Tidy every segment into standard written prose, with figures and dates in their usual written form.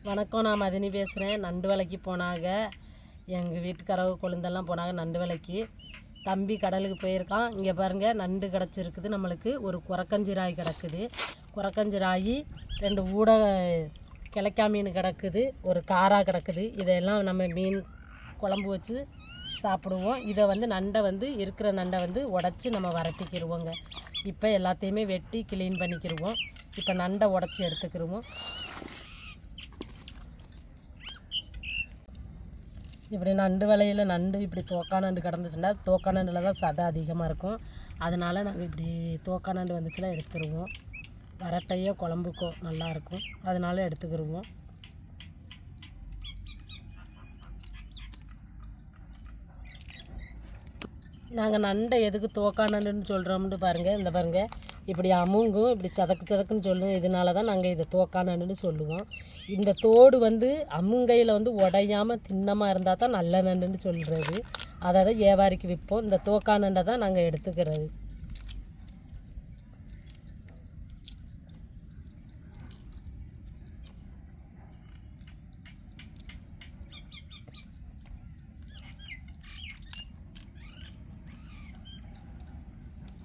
வணக்கம், நான் மதினி பேசுகிறேன். நண்டு விலைக்கு போனாங்க. எங்கள் வீட்டுக்காரவு கொழுந்தெல்லாம் போனாங்க நண்டு விலைக்கு. தம்பி கடலுக்கு போயிருக்கான். இங்கே பாருங்கள், நண்டு கிடச்சிருக்குது. நம்மளுக்கு ஒரு குரக்கஞ்சிராய் கிடக்குது. குரக்கஞ்சிராயி 2 ஊட கிழக்கா மீன் கிடக்குது, ஒரு காரா கிடக்குது. இதையெல்லாம் நம்ம மீன் குழம்பு வச்சு சாப்பிடுவோம். இதை நண்டை இருக்கிற நண்டை உடச்சி நம்ம வரட்டிக்கிடுவோங்க. இப்போ எல்லாத்தையுமே வெட்டி க்ளீன் பண்ணிக்கிடுவோம். இப்போ நண்டை உடச்சி எடுத்துக்கிடுவோம். இப்படி நண்டு வலையில் நண்டு இப்படி தோக்கா நண்டு கிடந்துச்சுன்னா, தோக்கா நண்டில் தான் சதை அதிகமாக இருக்கும். அதனால் நாங்கள் இப்படி தோக்கா நண்டு வந்துச்சுன்னா எடுத்துருவோம். வரட்டையோ குழம்புக்கோ நல்லாயிருக்கும், அதனால் எடுத்துக்கிடுவோம். நாங்கள் நண்டை எதுக்கு தோக்கா நண்டுன்னு சொல்கிறோம்னு பாருங்கள். இந்த பாருங்கள், இப்படி அமுங்கும், இப்படி சதக்கு சதக்குன்னு சொல்லுவோம். இதனால தான் நாங்கள் இதை தோக்கா நண்டுன்னு சொல்லுவோம். இந்த தோடு அமுங்கையில் உடையாமல் திண்ணமாக இருந்தால் தான் நல்ல நண்டுன்னு சொல்கிறது. அதை தான் வியாபாரிக்கு விற்போம். இந்த தோக்கா நண்டை தான் நாங்கள் எடுத்துக்கிறது.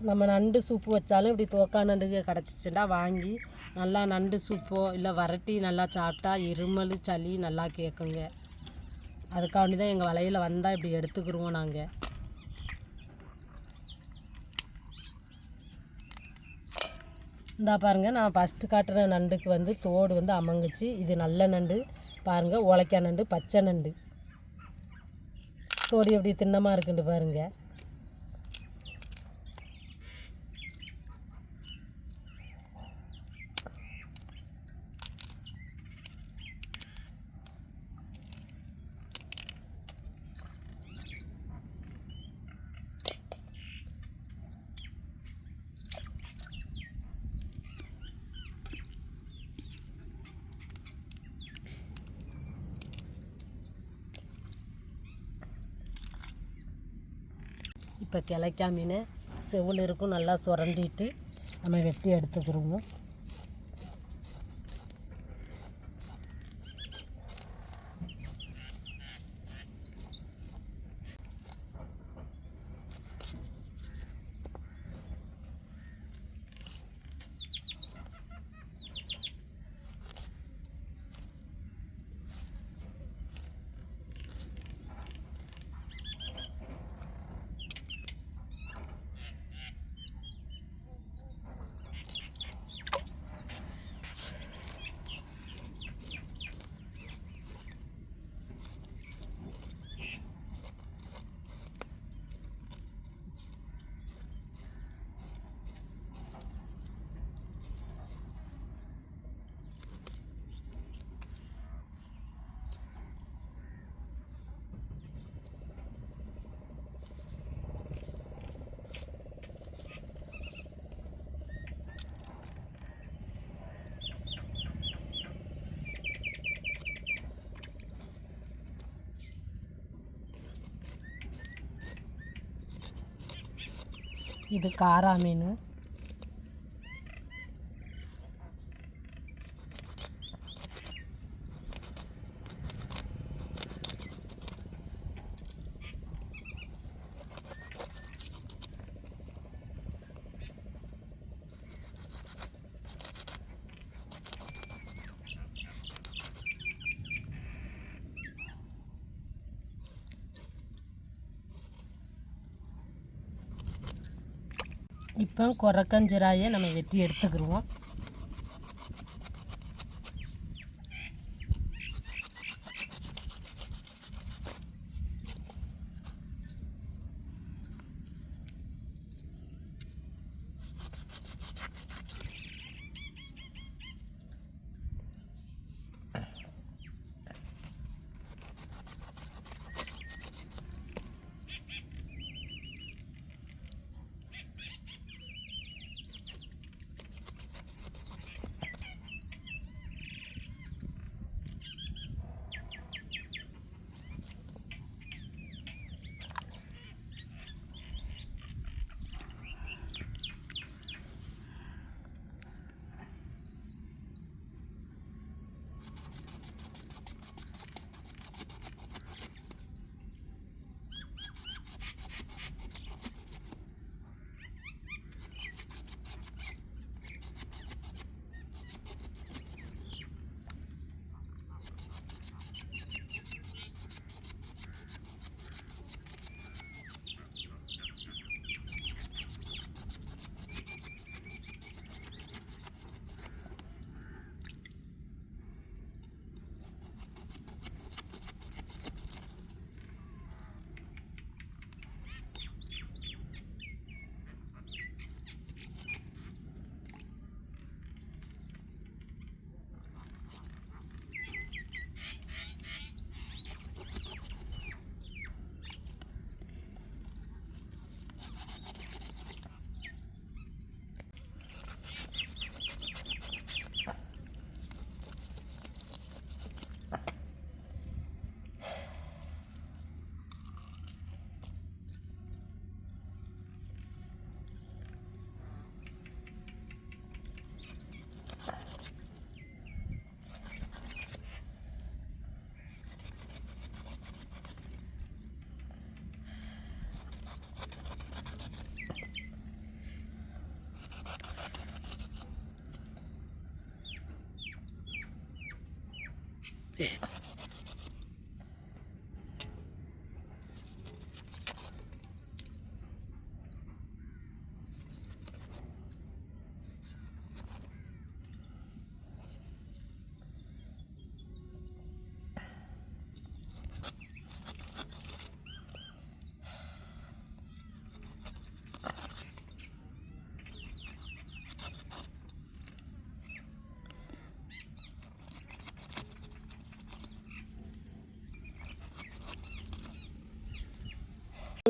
நம்ம நண்டு சூப்பு வச்சாலும் இப்படி தோக்கா நண்டுக்கு கிடச்சிச்சுன்னா வாங்கி நல்லா நண்டு சூப்போ இல்லை வரட்டி நல்லா சாப்பிட்டா இருமல் சளி நல்லா கேட்குங்க. அதுக்காண்டி தான் எங்கள் வலையில் வந்தால் இப்படி எடுத்துக்கிடுவோம் நாங்கள். இந்தா பாருங்கள், நான் ஃபஸ்ட்டு காட்டுற நண்டுக்கு தோடு அமங்குச்சு. இது நல்ல நண்டு பாருங்கள், உழைக்கா நண்டு, பச்சை நண்டு. தோடு எப்படி திண்ணமாக இருக்குன்னு பாருங்கள். இப்போ கிளைக்கா மீன் செவில் இருக்கும், நல்லா சுரண்டிட்டு நம்ம வெட்டி எடுத்துக்கிடுவோம். இது காரா மீன். இப்போ குரக்கஞ்சிராயை நம்ம வெட்டி எடுத்துக்கிடுவோம்.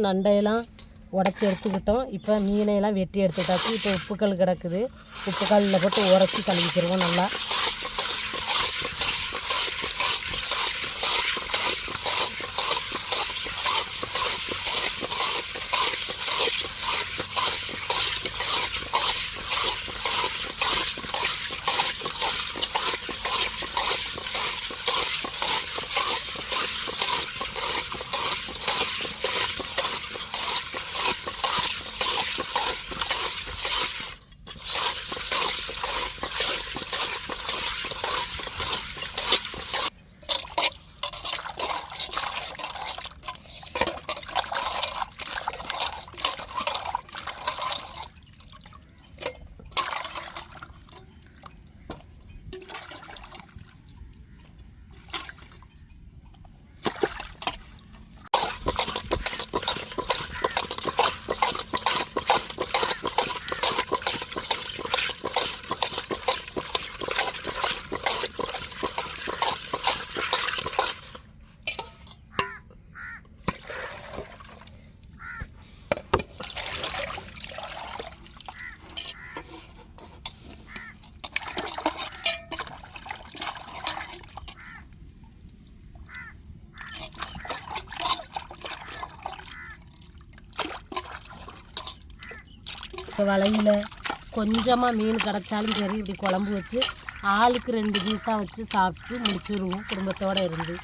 நண்டையெல்லாம் உடச்சி எடுத்துக்கிட்டோம். இப்போ மீனையெல்லாம் வெட்டி எடுத்துட்டாச்சு. இப்போ உப்புக்கல் கிடக்குது. உப்புக்கல்லில் போட்டு உரைச்சி கழுவிக்கிடுவோம் நல்லா. இப்போ வலையில் கொஞ்சமாக மீன் கிடச்சாலும் சரி, இப்படி குழம்பு வச்சு ஆளுக்கு 2 பீஸாக வச்சு சாப்பிட்டு முடிச்சிடுவோம் குடும்பத்தோடு இருந்து.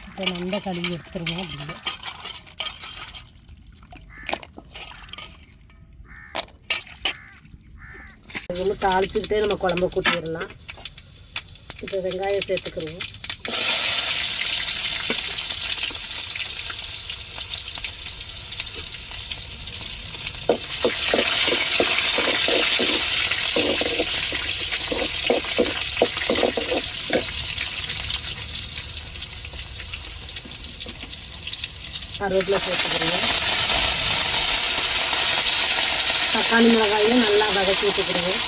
இப்போ நண்டை கழுவி எடுத்துருவோம். அப்படிங்க இது தாளிச்சுக்கிட்டே நம்ம குழம்பு கூட்டிடலாம். இப்போ வெங்காயம் சேர்த்துக்கிடுவோம். கருவேப்பிலை சேர்த்துக்கிடுவோம். தக்காளி மிளகாயும் நல்லா வதக்கி விட்டுக்கிடுவோம்.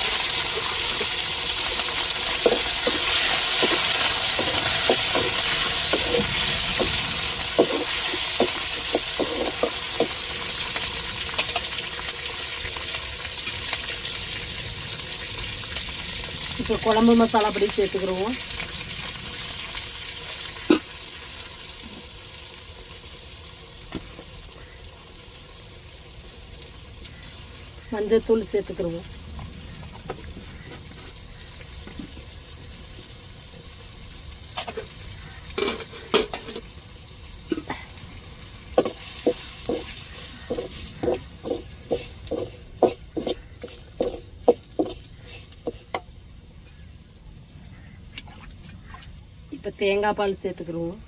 இப்போ குழம்பு மசாலா பொடி சேர்த்துக்கிடுவோம். மஞ்சத்தூள் சேர்த்துக்கிடுவோம். இப்போ தேங்காய் பால் சேர்த்துக்கிடுவோம்.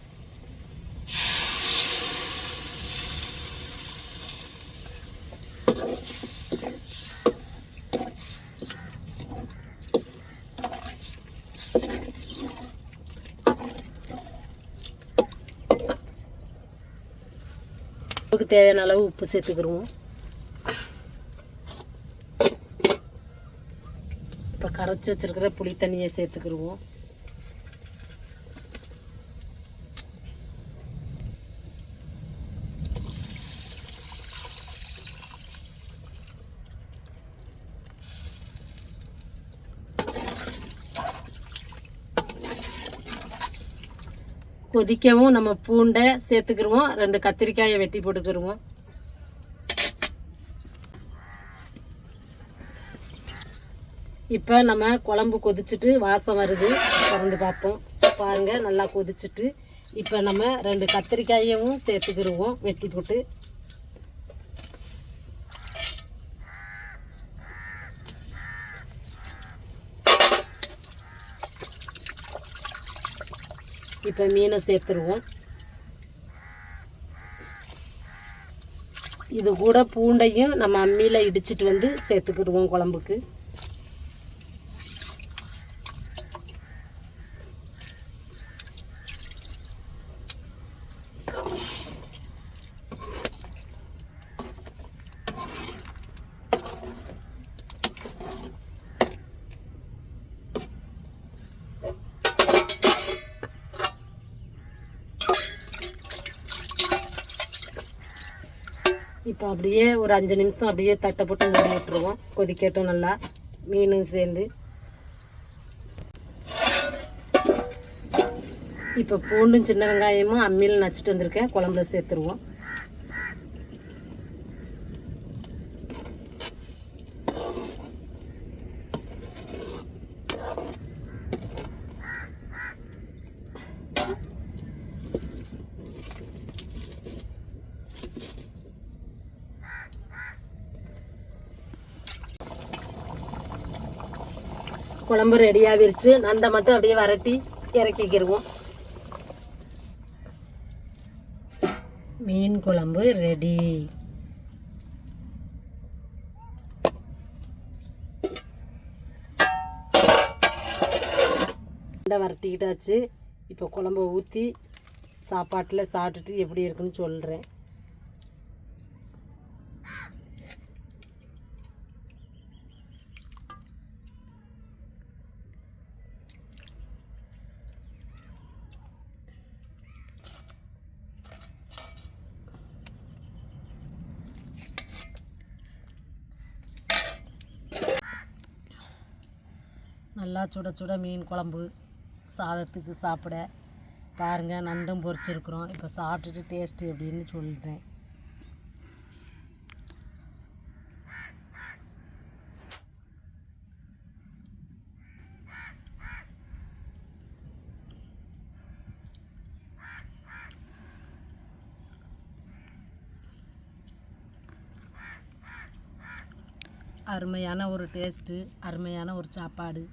உப்புக்கு தேவையான அளவு உப்பு சேர்த்துக்கிடுவோம். இப்போ கரைச்சி வச்சிருக்கிற புளி தண்ணியை சேர்த்துக்கிடுவோம். கொதிக்கவும் நம்ம பூண்டை சேர்த்துக்கிடுவோம். 2 கத்திரிக்காயை வெட்டி போட்டுக்கிடுவோம். இப்போ நம்ம குழம்பு கொதிச்சுட்டு வாசம் வருது, திறந்து பார்ப்போம். பாருங்க, நல்லா கொதிச்சுட்டு இப்போ நம்ம 2 கத்திரிக்காயையும் சேர்த்துக்கிடுவோம் வெட்டி போட்டு. இப்போ மீனை சேர்த்துருவோம். இது கூட பூண்டையும் நம்ம அம்மியில் இடிச்சிட்டு வந்து சேர்த்துக்கிடுவோம் குழம்புக்கு. இப்போ அப்படியே ஒரு 5 நிமிஷம் அப்படியே தட்டை போட்டு மூடி விட்டுருவோம். கொதிக்கட்டும் நல்லா மீனும் சேர்ந்து. இப்போ பூண்டும் சின்ன வெங்காயமும் அம்மியில் நச்சுட்டு வந்திருக்கேன், குழம்புல சேர்த்துருவோம். குழம்பு ரெடியாகிருச்சு. நண்டை மட்டும் அப்படியே வரட்டி இறக்கிக்கிடுவோம். மீன் குழம்பு ரெடி. நண்டை வரட்டிக்கிட்டாச்சு. இப்போ குழம்பு ஊற்றி சாப்பாட்டில் சாப்பிட்டுட்டு எப்படி இருக்குன்னு சொல்கிறேன். நல்லா சுட சுட மீன் குழம்பு சாதத்துக்கு சாப்பிட பாருங்கள். நண்டும் பொரிச்சிருக்கிறோம். இப்போ சாப்பிட்டுட்டு டேஸ்ட்டு எப்படின்னு சொல்கிறேன். அருமையான ஒரு டேஸ்ட்டு, அருமையான ஒரு சாப்பாடு.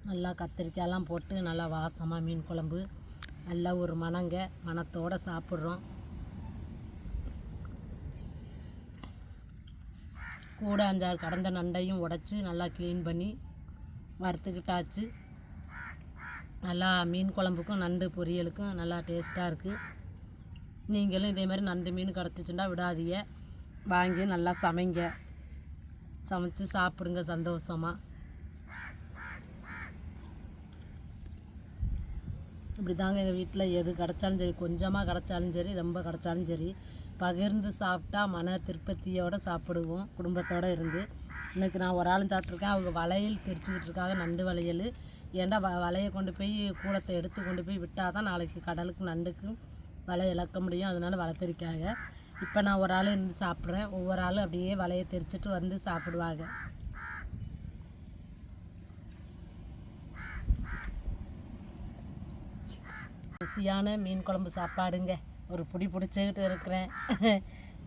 நல்லா கத்திரிக்காயெல்லாம் போட்டு நல்லா வாசமாக மீன் குழம்பு நல்லா ஒரு மணத்தோடு சாப்பிட்றோம். கூட 5-6 கடந்த நண்டையும் உடைச்சி நல்லா க்ளீன் பண்ணி வறுத்துக்கிட்டாச்சு. நல்லா மீன் குழம்புக்கும் நண்டு பொரியலுக்கும் நல்லா டேஸ்ட்டாக இருக்குது. நீங்களும் இதே மாதிரி நண்டு மீன் கிடச்சிச்சுன்னா விடாதீங்க, வாங்கி நல்லா சமைச்சு சாப்பிடுங்க சந்தோஷமாக. இப்படி தாங்க எங்கள் வீட்டில் எது கிடச்சாலும் சரி, கொஞ்சமாக கிடச்சாலும் சரி, ரொம்ப கிடச்சாலும் சரி, பகிர்ந்து சாப்பிட்டா மன திருப்தியோடு சாப்பிடுவோம் குடும்பத்தோடு இருந்து. இன்றைக்கி நான் ஒரு ஆளும் சாப்பிட்ருக்கேன். அவங்க வளையல் திரிச்சுக்கிட்டு இருக்காங்க, நண்டு வளையல். ஏன்டா வலையை கொண்டு போய் கூடத்தை எடுத்து கொண்டு போய் விட்டால் தான் நாளைக்கு கடலுக்கு நண்டுக்கும் வலை இழக்க முடியும். அதனால வலை தெரிக்காங்க. இப்போ நான் ஒரு ஆள் இருந்து சாப்பிட்றேன். ஒவ்வொரு ஆளும் அப்படியே வலையை தெரிச்சிட்டு வந்து சாப்பிடுவாங்க. ருசியான மீன் குழம்பு சாப்பாடுங்க. ஒரு பிடி பிடிச்சிக்கிட்டு இருக்கிறேன்.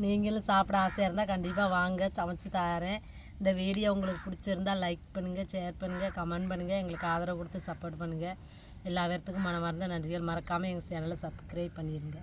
நீங்களும் சாப்பிட ஆசையாக இருந்தால் கண்டிப்பாக வாங்க, சமைச்சு தரேன். இந்த வீடியோ உங்களுக்கு பிடிச்சிருந்தால் லைக் பண்ணுங்கள், ஷேர் பண்ணுங்கள், கமெண்ட் பண்ணுங்கள். எங்களுக்கு ஆதரவு கொடுத்து சப்போர்ட் பண்ணுங்கள். எல்லா பேர்த்துக்கும் மனமார்ந்த நன்றிகள். மறக்காமல் எங்கள் சேனலை சப்ஸ்கிரைப் பண்ணிடுங்க.